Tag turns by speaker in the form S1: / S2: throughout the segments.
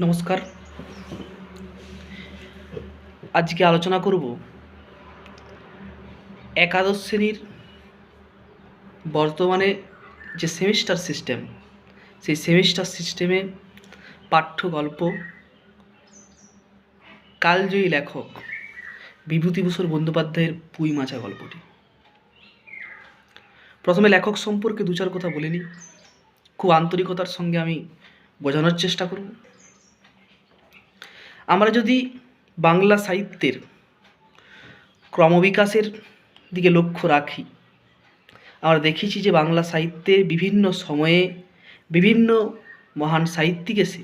S1: নমস্কার। আজকে আলোচনা করব একাদশ শ্রেণীর বর্তমানে যে সেমিস্টার সিস্টেম, সেই সেমিস্টার সিস্টেমে পাঠ্য গল্প কালজয়ী লেখক বিভূতিভূষণ বন্দ্যোপাধ্যায়ের পুঁই মাচা গল্পটি। প্রথমে লেখক সম্পর্কে দু চার কথা বলে নিই, খুব আন্তরিকতার সঙ্গে আমি বোঝানোর চেষ্টা করব। আমরা যদি বাংলা সাহিত্যের ক্রমবিকাশের দিকে লক্ষ্য রাখি, আমরা দেখেছি যে বাংলা সাহিত্যের বিভিন্ন সময়ে বিভিন্ন মহান সাহিত্যিক এসে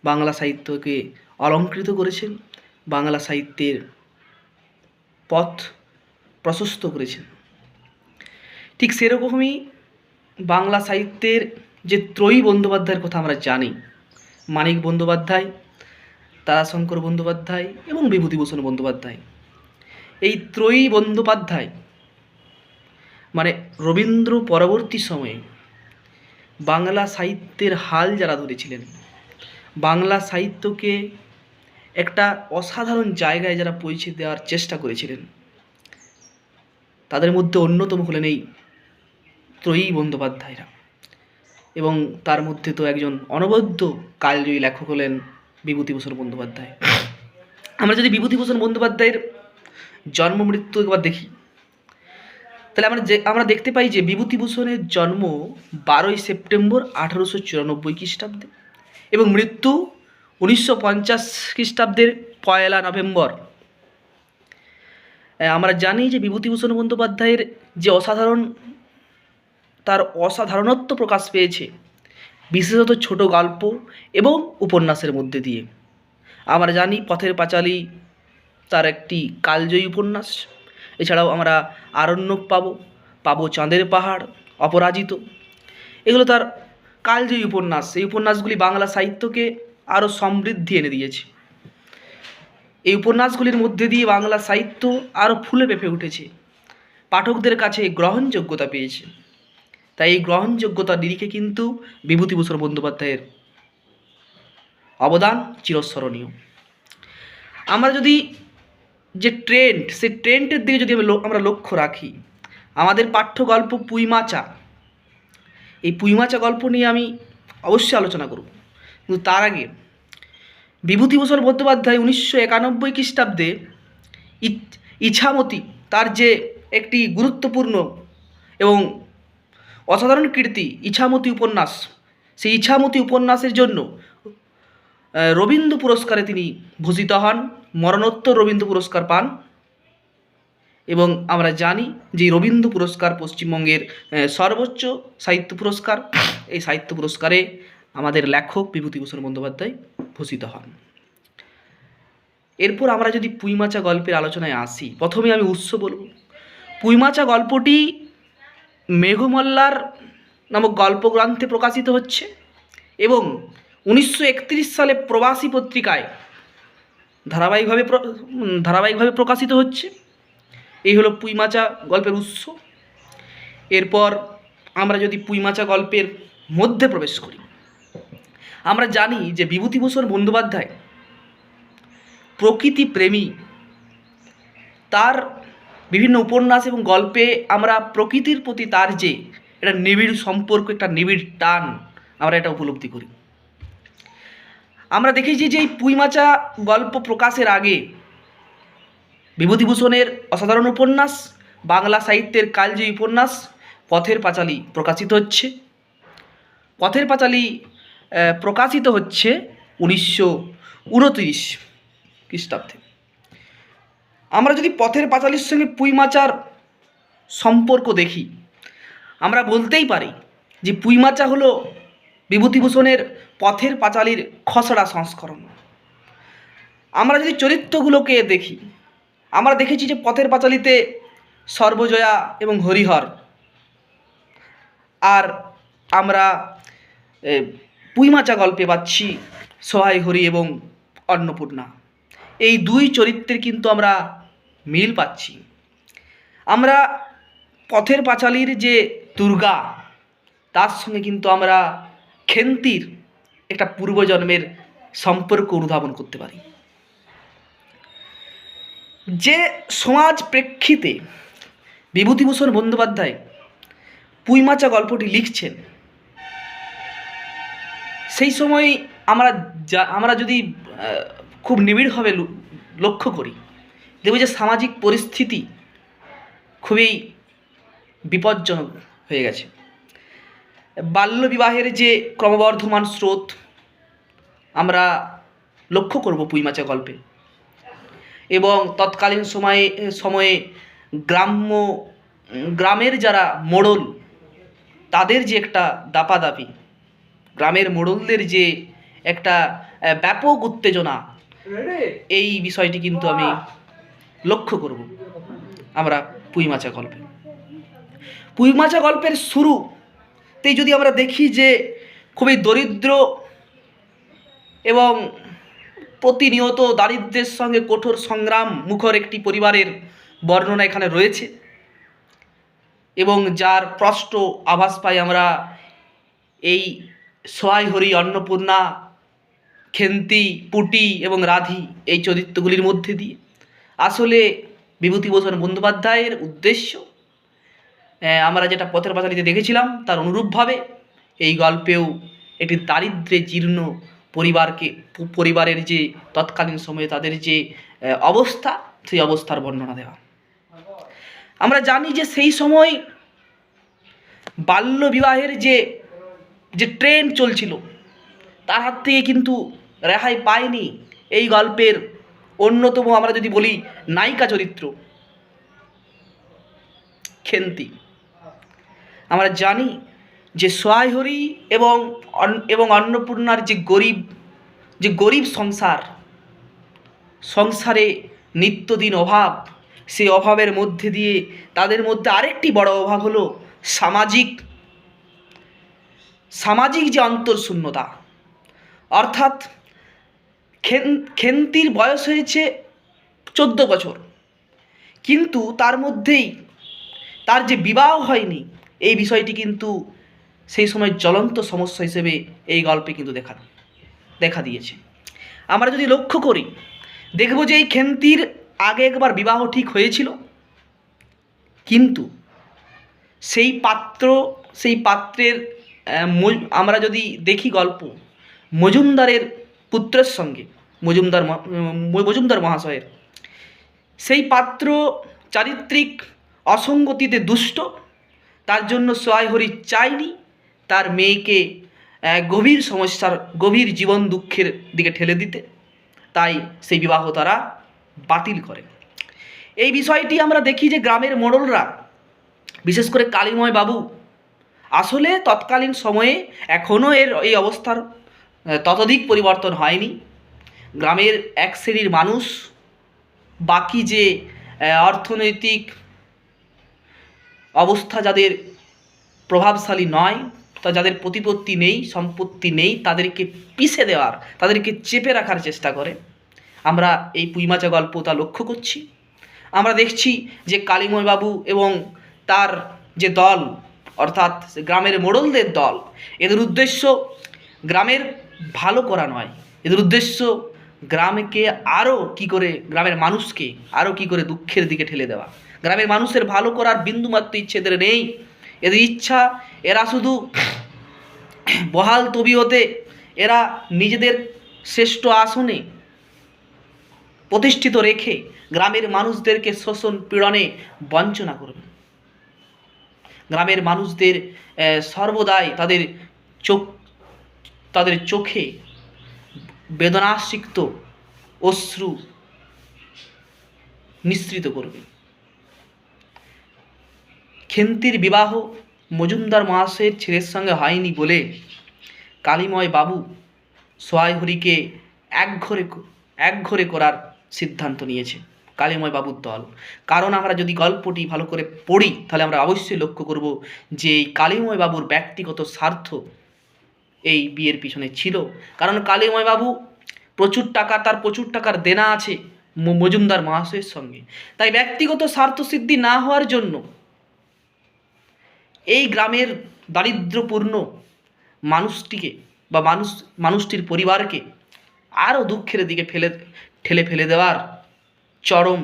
S1: বাংলা সাহিত্যকে অলঙ্কৃত করেছেন, বাংলা সাহিত্যের পথ প্রশস্ত করেছেন। ঠিক সেরকমই বাংলা সাহিত্যের যে ত্রয়ী বন্দ্যোপাধ্যায়ের কথা আমরা জানি, মানিক বন্দ্যোপাধ্যায়, তারাশঙ্কর বন্দ্যোপাধ্যায় এবং বিভূতিভূষণ বন্দ্যোপাধ্যায়, এই ত্রয়ী বন্দ্যোপাধ্যায় মানে রবীন্দ্র পরবর্তী সময়ে বাংলা সাহিত্যের হাল যারা ধরেছিলেন, বাংলা সাহিত্যকে একটা অসাধারণ জায়গায় যারা পৌঁছে দেওয়ার চেষ্টা করেছিলেন, তাদের মধ্যে অন্যতম হলেন এই ত্রয়ী বন্দ্যোপাধ্যায়রা। এবং তার মধ্যে তো একজন অনবদ্য কালজয়ী লেখক হলেন বিভূতিভূষণ বন্দ্যোপাধ্যায়। আমরা যদি বিভূতিভূষণ বন্দ্যোপাধ্যায়ের জন্ম মৃত্যু একবার দেখি, তাহলে আমরা দেখতে পাই যে বিভূতিভূষণের জন্ম 12ই সেপ্টেম্বর 1894 খ্রিস্টাব্দে এবং মৃত্যু 1950 খ্রিস্টাব্দের 1 নভেম্বর। আমরা জানি যে বিভূতিভূষণ বন্দ্যোপাধ্যায়ের যে তার অসাধারণত্ব প্রকাশ পেয়েছে বিশেষত ছোট গল্প এবং উপন্যাসের মধ্যে দিয়ে। আমরা জানি পথের পাঁচালী তার একটি কালজয়ী উপন্যাস, এছাড়াও আমরা আরণ্যক পাবো চাঁদের পাহাড়, অপরাজিত, এগুলো তার কালজয়ী উপন্যাস। এই উপন্যাসগুলি বাংলা সাহিত্যকে আরও সমৃদ্ধি এনে দিয়েছে। এই উপন্যাসগুলির মধ্যে দিয়ে বাংলা সাহিত্য আরও ফুলে ফেঁপে উঠেছে, পাঠকদের কাছে গ্রহণযোগ্যতা পেয়েছে। তাই এই গ্রহণযোগ্যতার নিরিখে কিন্তু বিভূতিভূষণ বন্দ্যোপাধ্যায়ের অবদান চিরস্মরণীয়। আমরা যদি যে ট্রেন্ড, সেই ট্রেন্ডের দিকে যদি আমরা লক্ষ্য রাখি, আমাদের পাঠ্য গল্প পুঁই মাচা, এই পুঁই মাচা গল্প নিয়ে আমি অবশ্যই আলোচনা করব। কিন্তু তার আগে বিভূতিভূষণ বন্দ্যোপাধ্যায় 1991 খ্রিস্টাব্দে ইছামতি, তার যে একটি গুরুত্বপূর্ণ এবং অসাধারণ কীর্তি ইছামতি উপন্যাস, সেই ইছামতি উপন্যাসের জন্য রবীন্দ্র পুরস্কারে তিনি ভূষিত হন, মরণোত্তর রবীন্দ্র পুরস্কার পান। এবং আমরা জানি যে রবীন্দ্র পুরস্কার পশ্চিমবঙ্গের সর্বোচ্চ সাহিত্য পুরস্কার। এই সাহিত্য পুরস্কারে আমাদের লেখক বিভূতিভূষণ বন্দ্যোপাধ্যায় ভূষিত হন। এরপর আমরা যদি পুঁই মাচা গল্পের আলোচনায় আসি, প্রথমে আমি উৎস বলব। পুঁই মাচা গল্পটি মেঘমল্লার নামক গল্পগ্রন্থে প্রকাশিত হচ্ছে এবং 1931 সালে প্রবাসী পত্রিকায় ধারাবাহিকভাবে প্রকাশিত হচ্ছে। এই হলো পুঁই মাচা গল্পের উৎস। এরপর আমরা যদি পুঁই মাচা গল্পের মধ্যে প্রবেশ করি, আমরা জানি যে বিভূতিভূষণ বন্দ্যোপাধ্যায় প্রকৃতি প্রেমী। তার বিভিন্ন উপন্যাস এবং গল্পে আমরা প্রকৃতির প্রতি তার যে একটা নিবিড় সম্পর্ক, একটা নিবিড় টান, আমরা এটা উপলব্ধি করি। আমরা দেখেছি যে এই পুঁই মাচা গল্প প্রকাশের আগে বিভূতিভূষণের অসাধারণ উপন্যাস, বাংলা সাহিত্যের কালজয়ী উপন্যাস পথের পাঁচালী প্রকাশিত হচ্ছে। পথের পাঁচালী প্রকাশিত হচ্ছে 1929 খ্রিস্টাব্দে। আমরা যদি পথের পাঁচালীর সঙ্গে পুঁই মাচার সম্পর্ক দেখি, আমরা বলতেই পারি যে পুঁই মাচা হলো বিভূতিভূষণের পথের পাঁচালীর খসড়া সংস্করণ। আমরা যদি চরিত্রগুলোকে দেখি, আমরা দেখেছি যে পথের পাঁচালীতে সর্বজয়া এবং হরিহর, আর আমরা পুঁই মাচা গল্পে পাচ্ছি সহায় হরি এবং অন্নপূর্ণা। এই দুই চরিত্রের কিন্তু আমরা মিল পাচ্ছি। আমরা পথের পাঁচালীর যে দুর্গা, তার সঙ্গে কিন্তু আমরা খেন্তির একটা পূর্বজন্মের সম্পর্ক অনুধাবন করতে পারি। যে সমাজ প্রেক্ষিতে বিভূতিভূষণ বন্দ্যোপাধ্যায় পুঁইমাচা গল্পটি লিখছেন, সেই সময় আমরা যদি খুব নিবিড়ভাবে লক্ষ্য করি, দেখব যে সামাজিক পরিস্থিতি খুবই বিপজ্জনক হয়ে গেছে। বাল্যবিবাহের যে ক্রমবর্ধমান স্রোত আমরা লক্ষ্য করব পুঁইমাচা গল্পে, এবং তৎকালীন সময়ে গ্রামের যারা মোড়ল, তাদের যে একটা দাপাদাপি, গ্রামের মোড়লদের যে একটা ব্যাপক উত্তেজনা, এই বিষয়টি কিন্তু আমি লক্ষ্য করব আমরা পুঁইমাচা গল্পে। পুঁইমাচা গল্পের শুরুতেই যদি আমরা দেখি যে খুবই দরিদ্র এবং প্রতিনিয়ত দারিদ্র্যের সঙ্গে কঠোর সংগ্রাম মুখর একটি পরিবারের বর্ণনা এখানে রয়েছে, এবং যার স্পষ্ট আভাস পাই আমরা এই সহায় হরি, অন্নপূর্ণা, খেন্তি, পুটি এবং রাধি এই চরিত্রগুলির মধ্যে দিয়ে। আসলে বিভূতিভূষণ বন্দ্যোপাধ্যায়ের উদ্দেশ্য আমরা যেটা পথের পাঁচালীতে দেখেছিলাম তার অনুরূপভাবে এই গল্পেও একটি দারিদ্র্যে জীর্ণ পরিবারের যে তৎকালীন সময়ে তাদের যে অবস্থা, সেই অবস্থার বর্ণনা দেওয়া। আমরা জানি যে সেই সময় বাল্যবিবাহের যে ট্রেন্ড চলছিল, তার হাত থেকে কিন্তু রেহাই পায়নি এই গল্পের অন্যতম, আমরা যদি বলি, নায়িকা চরিত্র খেন্তি। আমরা জানি যে সহায় হরি এবং অন্নপূর্ণার যে গরিব সংসারে নিত্যদিন অভাব, সেই অভাবের মধ্যে দিয়ে তাদের মধ্যে আরেকটি বড় অভাব হলো সামাজিক যে অন্তর্শূন্যতা। অর্থাৎ খেন্তির বয়স হয়েছে 14 বছর, কিন্তু তার মধ্যেই তার যে বিবাহ হয়নি, এই বিষয়টি কিন্তু সেই সময় জ্বলন্ত সমস্যা হিসেবে এই গল্পে কিন্তু দেখা দিয়েছে। আমরা যদি লক্ষ্য করি, দেখব যে এই খেন্তির আগে একবার বিবাহ ঠিক হয়েছিল, কিন্তু সেই পাত্রের আমরা যদি দেখি গল্প, মজুমদারের পুত্রের সঙ্গে, মজুমদার মহাশয়ের, সেই পাত্র চারিত্রিক অসঙ্গতিতে দুষ্ট, তার জন্য সহায় হরি চায়নি তার মেয়েকে গভীর জীবন দুঃখের দিকে ঠেলে দিতে, তাই সেই বিবাহ তারা বাতিল করে। এই বিষয়টি আমরা দেখি যে গ্রামের মোড়লরা, বিশেষ করে কালীময় বাবু, আসলে তৎকালীন সময়ে এখনও এই অবস্থার ততোধিক পরিবর্তন হয়নি। গ্রামের এক শ্রেণীর মানুষ, বাকি যে অর্থনৈতিক অবস্থা যাদের প্রভাবশালী নয়, তা যাদের প্রতিপত্তি নেই, সম্পত্তি নেই, তাদেরকে পিষে দেওয়ার, তাদেরকে চেপে রাখার চেষ্টা করে। আমরা এই পুঁইমাচা গল্প তা লক্ষ্য করছি। আমরা দেখছি যে কালীময় বাবু এবং তার যে দল, অর্থাৎ গ্রামের মোড়লদের দল, এদের উদ্দেশ্য গ্রামের ভালো করা নয়, এদের উদ্দেশ্য গ্রামের মানুষকে আরও কী করে দুঃখের দিকে ঠেলে দেওয়া। গ্রামের মানুষের ভালো করার বিন্দুমাত্র ইচ্ছে এদের নেই। এদের ইচ্ছা, এরা শুধু বহাল তবিয়তে এরা নিজেদের শ্রেষ্ঠ আসনে প্রতিষ্ঠিত রেখে গ্রামের মানুষদেরকে শোষণ পীড়নে বঞ্চনা করবে। গ্রামের মানুষদের সর্বদাই তাদের চোখে বেদনাসিক্ত অশ্রু নিঃসৃত করবে। খেন্তির বিবাহ মজুমদার মহাশয়ের ছেলের সঙ্গে হয়নি বলে কালীময় বাবু সহায় হরিকে একঘরে করার সিদ্ধান্ত নিয়েছে কালীময় বাবুর দল। কারণ আমরা যদি গল্পটি ভালো করে পড়ি, তাহলে আমরা অবশ্যই লক্ষ্য করব যে এই কালীময় বাবুর ব্যক্তিগত স্বার্থ এই বিয়ের পিছনে ছিল। কারণ কালীময় বাবু তার প্রচুর টাকার দেনা আছে মজুমদার মহাশয়ের সঙ্গে, তাই ব্যক্তিগত স্বার্থ সিদ্ধি না হওয়ার জন্য এই গ্রামের দারিদ্র্যপূর্ণ মানুষটিকে বা মানুষটির পরিবারকে আরও দুঃখের দিকে ঠেলে ফেলে দেওয়ার চরম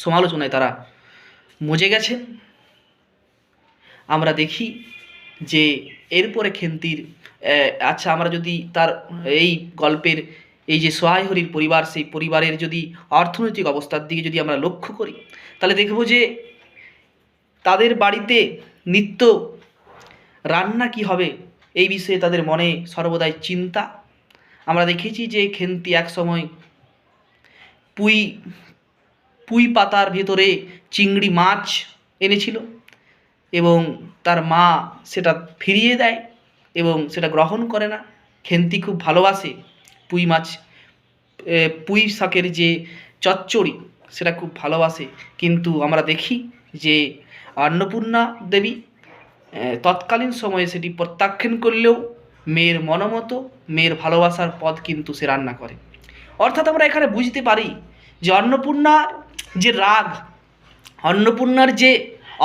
S1: সমালোচনায় তারা মজে গেছেন। আমরা দেখি যে এরপরে খেন্তির আচ্ছা, আমরা যদি তার এই গল্পের এই যে সহায় হরির পরিবার, সেই পরিবারের যদি অর্থনৈতিক অবস্থার দিকে যদি আমরা লক্ষ্য করি, তাহলে দেখব যে তাদের বাড়িতে নিত্য রান্না কি হবে এই বিষয়ে তাদের মনে সর্বদাই চিন্তা। আমরা দেখেছি যে খেন্তি এক সময় পুঁই পাতার ভেতরে চিংড়ি মাছ এনেছিল এবং তার মা সেটা ফিরিয়ে দেয় এবং সেটা গ্রহণ করে না। খেন্তি খুব ভালোবাসে পুঁই শাকের যে চচ্চড়ি, সেটা খুব ভালোবাসে, কিন্তু আমরা দেখি যে অন্নপূর্ণা দেবী তৎকালীন সময়ে সেটি প্রত্যাখ্যান করলেও মেয়ের মনোমতো, মেয়ের ভালোবাসার পদ কিন্তু সে রান্না করে। অর্থাৎ আমরা এখানে বুঝতে পারি যে অন্নপূর্ণার যে রাগ, অন্নপূর্ণার যে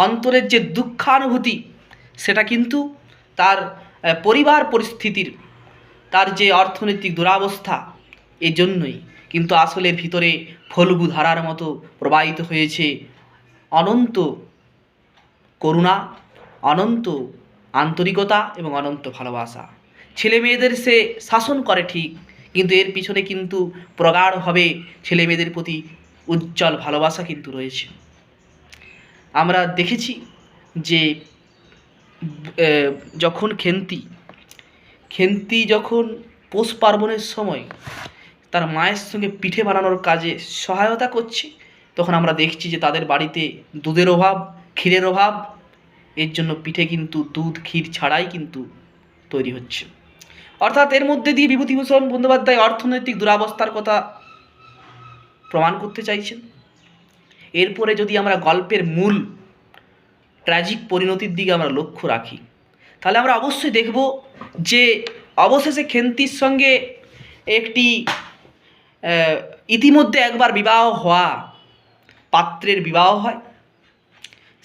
S1: অন্তরের যে দুঃখানুভূতি, সেটা কিন্তু তার পরিবার পরিস্থিতির, তার যে অর্থনৈতিক দুরাবস্থা, এই জন্যই কিন্তু আসলে ভিতরে ফল্গু ধারার মতো প্রবাহিত হয়েছে অনন্ত করুণা, অনন্ত আন্তরিকতা এবং অনন্ত ভালোবাসা। ছেলে মেয়েদের সে শাসন করে ঠিক, কিন্তু এর পিছনে কিন্তু প্রগাঢ়ভাবে ছেলে মেয়েদের প্রতি উজ্জ্বল ভালোবাসা কিন্তু রয়েছে। আমরা দেখেছি যে যখন খেন্তি যখন পৌষ পার্বণের সময় তার মায়ের সঙ্গে পিঠে বানানোর কাজে সহায়তা করছে, তখন আমরা দেখছি যে তাদের বাড়িতে দুধের অভাব, ক্ষীরের অভাব, এর জন্য পিঠে কিন্তু দুধ ক্ষীর ছাড়াই কিন্তু তৈরি হচ্ছে। অর্থাৎ এর মধ্যে দিয়ে বিভূতিভূষণ বন্দ্যোপাধ্যায় অর্থনৈতিক দুরাবস্থার কথা প্রমাণ করতে চাইছেন। এরপরে যদি আমরা গল্পের মূল ট্র্যাজিক পরিণতির দিকে আমরা লক্ষ্য রাখি, তাহলে আমরা অবশ্যই দেখব যে অবশেষে খেন্তির সঙ্গে একটি ইতিমধ্যে একবার বিবাহ হওয়া পাত্রের বিবাহ হয়।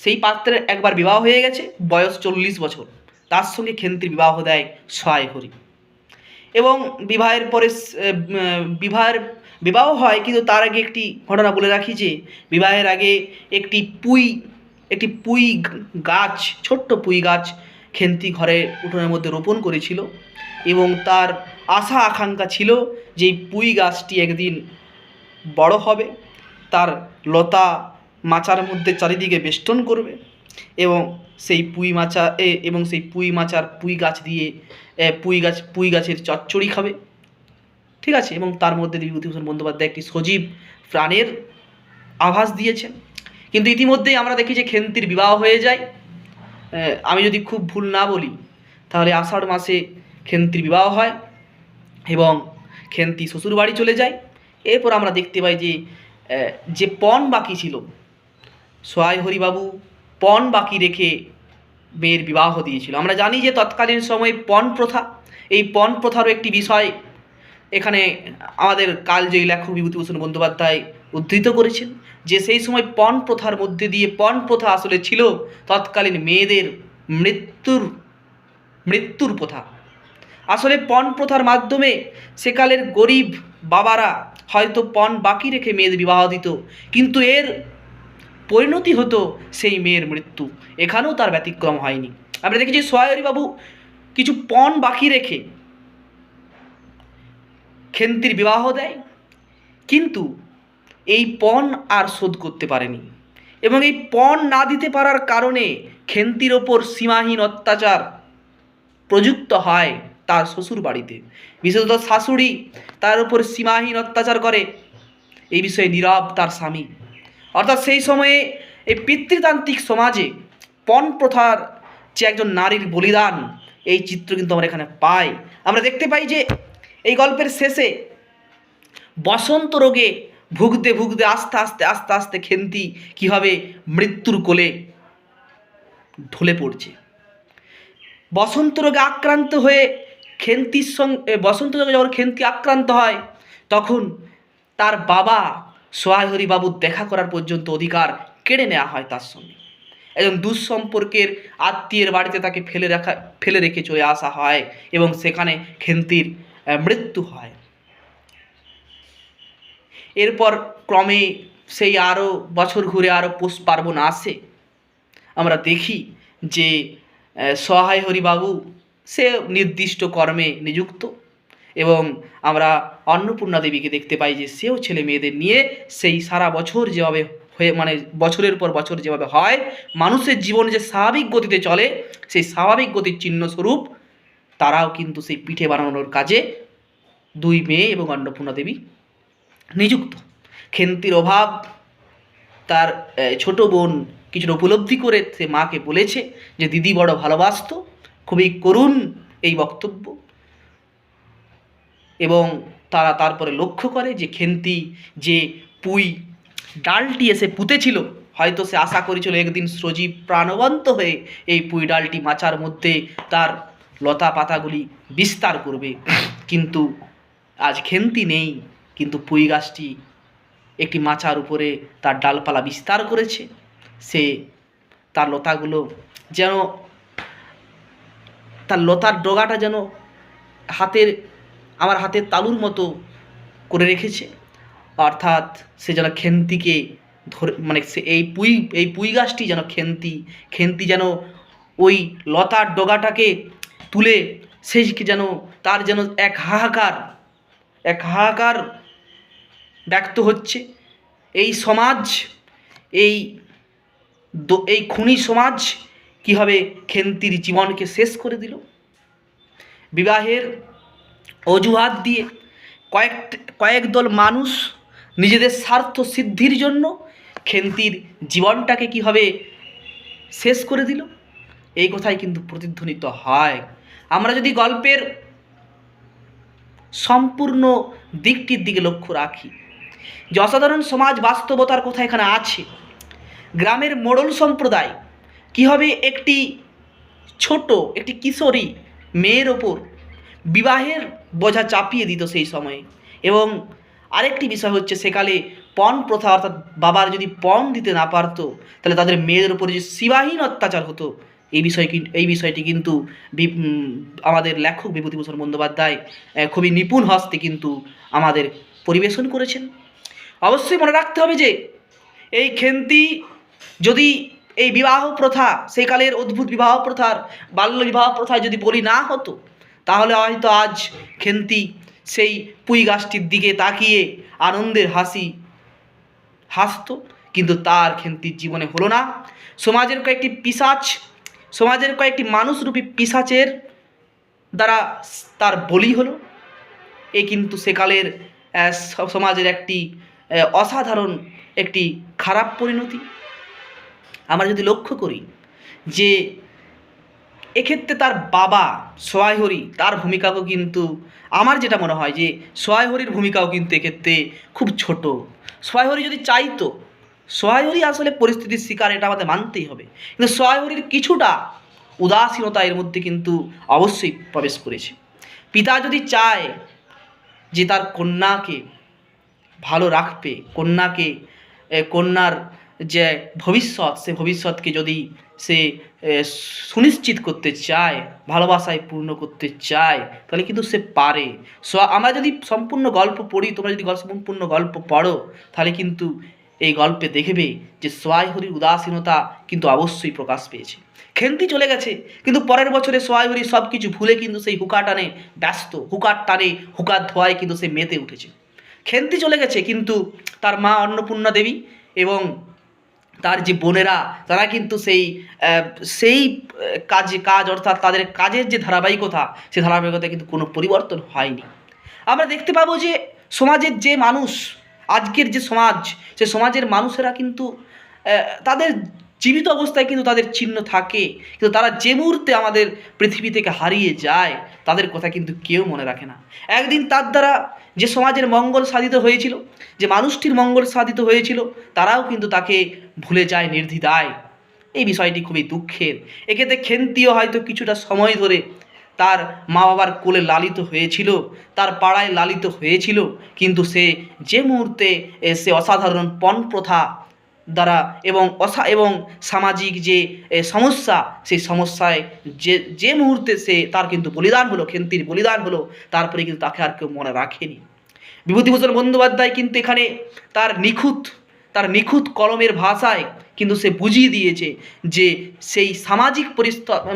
S1: সেই পাত্রের একবার বিবাহ হয়ে গেছে, বয়স 40 বছর, তার সঙ্গে খেন্তির বিবাহ দেয় সহায় হরি। এবং বিবাহের পরে বিবাহ হয়, কিন্তু তার আগে একটি ঘটনা বলে রাখি যে বিবাহের আগে একটি পুঁই গাছ, ছোট্ট পুঁই গাছ খেন্তি ঘরে উঠোনের মধ্যে রোপণ করেছিল এবং তার আশা আকাঙ্ক্ষা ছিল যে এই পুঁই গাছটি একদিন বড় হবে, তার লতা মাচার মধ্যে চারিদিকে বেষ্টন করবে এবং সেই পুঁই গাছ দিয়ে পুঁই গাছের চচ্চড়ি খাবে, ঠিক আছে। এবং তার মধ্যে বিভূতিভূষণ বন্দ্যোপাধ্যায় একটি সজীব প্রাণের আভাস দিয়েছেন। কিন্তু ইতিমধ্যেই আমরা দেখি যে খেন্তির বিবাহ হয়ে যায়। আমি যদি খুব ভুল না বলি, তাহলে আষাঢ় মাসে খেন্তির বিবাহ হয় এবং খেন্তি শ্বশুর বাড়ি চলে যায়। এরপর আমরা দেখতে পাই যে পণ বাকি ছিল, সহায় হরিবাবু পণ বাকি রেখে মেয়ের বিবাহ দিয়েছিল। আমরা জানি যে তৎকালীন সময়ে পণ প্রথা, এই পণ প্রথারও একটি বিষয় এখানে আমাদের কালজয়ী লেখক বিভূতিভূষণ বন্দ্যোপাধ্যায় উদ্ধৃত করেছেন, যে সেই সময় পণ প্রথার মধ্যে দিয়ে পণ প্রথা আসলে ছিল তৎকালীন মেয়েদের মৃত্যুর প্রথা। আসলে পণ প্রথার মাধ্যমে সেকালের গরিব বাবারা হয়তো পণ বাকি রেখে মেয়েদের বিবাহ দিত, কিন্তু এর পরিণতি হতো সেই মেয়ের মৃত্যু। এখানেও তার ব্যতিক্রম হয়নি। আমরা দেখি যে সহায় হরিবাবু কিছু পণ বাকি রেখে খেন্তির বিবাহ দেয়, কিন্তু এই পণ আর শোধ করতে পারেনি এবং এই পণ না দিতে পারার কারণে খেন্তির ওপর সীমাহীন অত্যাচার প্রযুক্ত হয় তার শ্বশুর বাড়িতে। বিশেষত শাশুড়ি তার উপর সীমাহীন অত্যাচার করে, এই বিষয়ে নীরব তার স্বামী। অর্থাৎ সেই সময়ে এই পিতৃতান্ত্রিক সমাজে পণ প্রথার যে একজন নারীর বলিদান, এই চিত্র কিন্তু আমরা এখানে পাই। আমরা দেখতে পাই যে এই গল্পের শেষে বসন্ত রোগে ভুগতে ভুগতে আস্তে আস্তে খেন্তি কীভাবে মৃত্যুর কোলে ঢলে পড়ছে। বসন্ত রোগে আক্রান্ত হয়ে বসন্ত রোগে যখন খেন্তি আক্রান্ত হয়, তখন তার বাবা সহায় হরিবাবুর দেখা করার পর্যন্ত অধিকার কেড়ে নেওয়া হয় তার সঙ্গে। একজন দুঃসম্পর্কের আত্মীয়ের বাড়িতে তাকে ফেলে রেখে চলে আসা হয় এবং সেখানে খেন্তির মৃত্যু হয়। এরপর ক্রমে সেই আরও বছর ঘুরে আরও পৌষ পার্বণ আসে। আমরা দেখি যে সহায় হরিবাবু সে নির্দিষ্ট কর্মে নিযুক্ত এবং আমরা অন্নপূর্ণা দেবীকে দেখতে পাই যে সেও ছেলে মেয়েদের নিয়ে সেই সারা বছর যেভাবে হয়ে মানে বছরের পর বছর যেভাবে হয়, মানুষের জীবন যে স্বাভাবিক গতিতে চলে সেই স্বাভাবিক গতির চিহ্নস্বরূপ তারাও কিন্তু সেই পিঠে বানানোর কাজে দুই মেয়ে এবং অন্নপূর্ণা দেবী নিযুক্ত। খেন্তির অভাব তার ছোট বোন কিছুটা উপলব্ধি করে সে মাকে বলেছে যে দিদি বড় ভালোবাসত, খুবই করুণ এই বক্তব্য। এবং তারা তারপরে লক্ষ্য করে যে খেন্তি যে পুঁই ডালটি এসে পুঁতেছিল, হয়তো সে আশা করেছিল একদিন সজীব প্রাণবন্ত হয়ে এই পুঁই ডালটি মাচার মধ্যে তার লতা পাতাগুলি বিস্তার করবে, কিন্তু আজ খেন্তি নেই, কিন্তু পুঁই গাছটি একটি মাচার উপরে তার ডালপালা বিস্তার করেছে। সে তার লতাগুলো যেন তার লতার ডগাটা যেন আমার হাতের তালুর মতো করে রেখেছে, অর্থাৎ সে যেন খেন্তিকে ধরে মানে সে এই পুঁই গাছটি যেন খেন্তি যেন ওই লতার ডগাটাকে তুলে সেকে যেন তার যেন এক হাহাকার ব্যক্ত হচ্ছে। এই সমাজ এই খুনি সমাজ কীভাবে খেন্তির জীবনকে শেষ করে দিল। বিবাহের অজুহাত দিয়ে কয়েক দল মানুষ নিজেদের স্বার্থ সিদ্ধির জন্য খেন্তির জীবনটাকে কীভাবে শেষ করে দিল, এই কথাই কিন্তু প্রতিধ্বনিত হয়। আমরা যদি গল্পের সম্পূর্ণ দিকটির দিকে লক্ষ্য রাখি, যে অসাধারণ সমাজ বাস্তবতার কথা এখানে আছে। গ্রামের মোড়ল সম্প্রদায় কীভাবে একটি কিশোরী মেয়ের ওপর বিবাহের বোঝা চাপিয়ে দিত সেই সময়ে। এবং আরেকটি বিষয় হচ্ছে, সেকালে পণ প্রথা, অর্থাৎ বাবার যদি পণ দিতে না পারতো তাহলে তাদের মেয়েদের উপরে যে সীমাহীন অত্যাচার হতো, এই বিষয়টি কিন্তু আমাদের লেখক বিভূতিভূষণ বন্দ্যোপাধ্যায় খুবই নিপুণ হস্তে কিন্তু আমাদের পরিবেশন করেছেন। অবশ্যই মনে রাখতে হবে যে এই খেন্তি যদি এই বিবাহ প্রথা, সেকালের অদ্ভুত বিবাহ প্রথার বাল্য বিবাহ প্রথায় যদি বলি না হতো, তাহলে হয়তো আজ খেন্তি সেই পুঁই গাছটির দিকে তাকিয়ে আনন্দের হাসত, কিন্তু তার খেন্তির জীবনে হলো না। সমাজের কয়েকটি মানুষরূপী পিশাচের দ্বারা তার বলি হলো। এ কিন্তু সেকালের সমাজের একটি অসাধারণ একটি খারাপ পরিণতি। আমরা যদি লক্ষ্য করি যে এক্ষেত্রে তার বাবা সহায় হরি, তার ভূমিকাও কিন্তু আমার যেটা মনে হয় যে সহায় হরির ভূমিকাও কিন্তু এক্ষেত্রে খুব ছোট। সহায় হরি যদি চাইতো, সহায় হরি আসলে পরিস্থিতির শিকার, এটা আমাদের মানতেই হবে, কিন্তু সহায় হরির কিছুটা উদাসীনতা এর মধ্যে কিন্তু অবশ্যই প্রবেশ করেছে। পিতা যদি চায় যে তার কন্যাকে ভালো রাখবে, কন্যার যে ভবিষ্যৎ, সে ভবিষ্যৎকে যদি সে সুনিশ্চিত করতে চায়, ভালোবাসায় পূর্ণ করতে চায়, তাহলে কিন্তু সে পারে। আমরা যদি সম্পূর্ণ গল্প পড়ি, তোমরা যদি সম্পূর্ণ গল্প পড়ো, তাহলে কিন্তু এই গল্পে দেখবে যে সহায় হরির উদাসীনতা কিন্তু অবশ্যই প্রকাশ পেয়েছে। খেন্তি চলে গেছে, কিন্তু পরের বছরে সহায় হরি সব কিছু ভুলে কিন্তু সেই হুকার ধোয়ায় কিন্তু সে মেতে উঠেছে। খেন্তি চলে গেছে, কিন্তু তার মা অন্নপূর্ণা দেবী এবং তার যে বোনেরা, তারা কিন্তু সেই কাজ অর্থাৎ তাদের কাজের যে ধারাবাহিকতা, সেই ধারাবাহিকতা কিন্তু কোনো পরিবর্তন হয়নি। আমরা দেখতে পাবো যে সমাজের যে মানুষ, আজকের যে সমাজ, সে সমাজের মানুষেরা কিন্তু তাদের জীবিত অবস্থায় কিন্তু তাদের চিহ্ন থাকে, কিন্তু তারা যে মুহূর্তে আমাদের পৃথিবী থেকে হারিয়ে যায়, তাদের কথা কিন্তু কেউ মনে রাখে না। একদিন তার দ্বারা যে সমাজের মঙ্গল সাধিত হয়েছিল, যে মানুষটির মঙ্গল সাধিত হয়েছিল, তারাও কিন্তু তাকে ভুলে যায় নির্দ্বিধায়। এই বিষয়টি খুবই দুঃখের। এক্ষেত্রে খেন্তিও হয়তো কিছুটা সময় ধরে তার মা বাবার কোলে লালিত হয়েছিল, তার পাড়ায় লালিত হয়েছিল, কিন্তু সে যে মুহূর্তে সে অসাধারণ পণ প্রথা দ্বারা এবং সামাজিক যে সমস্যা, সেই সমস্যায় যে মুহূর্তে তার কিন্তু বলিদান হলো, খেন্তির বলিদান হলো, তারপরে কিন্তু তাকে আর কেউ মনে রাখেনি। বিভূতিভূষণ বন্দ্যোপাধ্যায় কিন্তু এখানে তার নিখুঁত কলমের ভাষায় কিন্তু সে বুঝিয়ে দিয়েছে যে সেই সামাজিক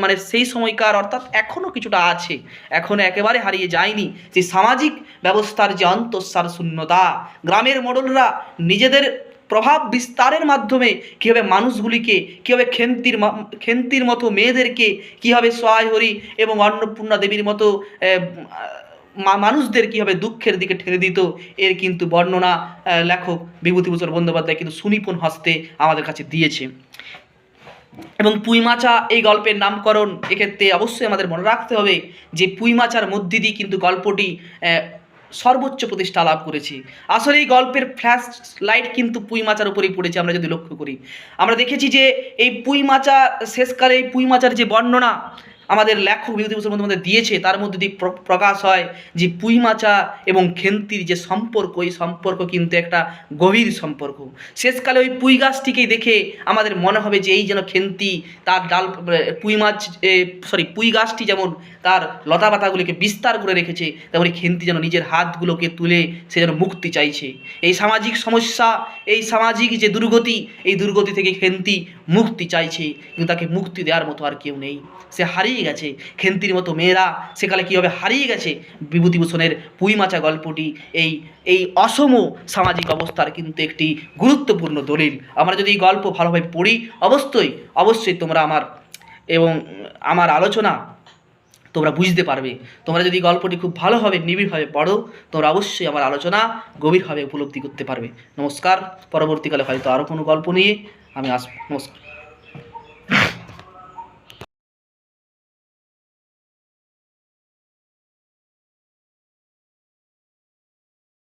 S1: মানে সেই সময়কার, অর্থাৎ এখনও কিছুটা আছে, এখনও একেবারে হারিয়ে যায়নি, সেই সামাজিক ব্যবস্থার যে অন্তঃসার শূন্যতা, গ্রামের মোড়লরা নিজেদের প্রভাব বিস্তারের মাধ্যমে কীভাবে মানুষগুলিকে, কীভাবে খেন্তির মতো মেয়েদেরকে কীভাবে সহায় হরি এবং অন্নপূর্ণা দেবীর মতো মানুষদের কীভাবে দুঃখের দিকে ঠেলে দিত, এর কিন্তু বর্ণনা লেখক বিভূতিভূষণ বন্দ্যোপাধ্যায় কিন্তু সুনিপুণ হস্তে আমাদের কাছে দিয়েছে। এবং পুঁইমাচা এই গল্পের নামকরণ, এক্ষেত্রে অবশ্যই আমাদের মনে রাখতে হবে যে পুঁইমাচার মধ্যে দিয়ে কিন্তু গল্পটি সর্বোচ্চ প্রতিষ্ঠা লাভ করেছে। আসলে এই গল্পের ফ্ল্যাশ লাইট কিন্তু পুঁইমাচার উপরেই পড়েছে। আমরা যদি লক্ষ্য করি, আমরা দেখেছি যে এই পুঁইমাচা শেষকালে এই পুঁইমাচার যে বর্ণনা আমাদের লেখক বিভূতিভূষণ বন্দ্যোপাধ্যায় দিয়েছে, তার মধ্যে দিয়ে প্রকাশ হয় যে পুঁইমাচা এবং খেন্তির যে সম্পর্ক, এই সম্পর্ক কিন্তু একটা গভীর সম্পর্ক। শেষকালে ওই পুঁই গাছটিকেই দেখে আমাদের মনে হবে যে এই যেন খেন্তি তার ডাল, পুঁই গাছটি যেমন তার লতা পাতাগুলিকে বিস্তার করে রেখেছে, তেমনি খেন্তি যেন নিজের হাতগুলোকে তুলে সে যেন মুক্তি চাইছে। এই সামাজিক সমস্যা, এই সামাজিক যে দুর্গতি, এই দুর্গতি থেকে খেন্তি মুক্তি চাইছে, কিন্তু তাকে মুক্তি দেওয়ার মতো আর কেউ নেই। সে হারিয়ে গেছে, খেন্তির মতো মেয়েরা সেকালে কীভাবে হারিয়ে গেছে। বিভূতিভূষণের পুঁইমাচা গল্পটি এই অসম সামাজিক অবস্থার কিন্তু একটি গুরুত্বপূর্ণ দলিল। আমরা যদি এই গল্প ভালোভাবে পড়ি, অবশ্যই তোমরা আমার আলোচনা তোমরা বুঝতে পারবে। তোমরা যদি গল্পটি খুব ভালোভাবে নিবিড়ভাবে পড়ো, তোমরা অবশ্যই আমার আলোচনা গভীরভাবে উপলব্ধি করতে পারবে। নমস্কার। পরবর্তীকালে হয়তো আরও কোনো গল্প নিয়ে আমি আসবো। নমস্কার।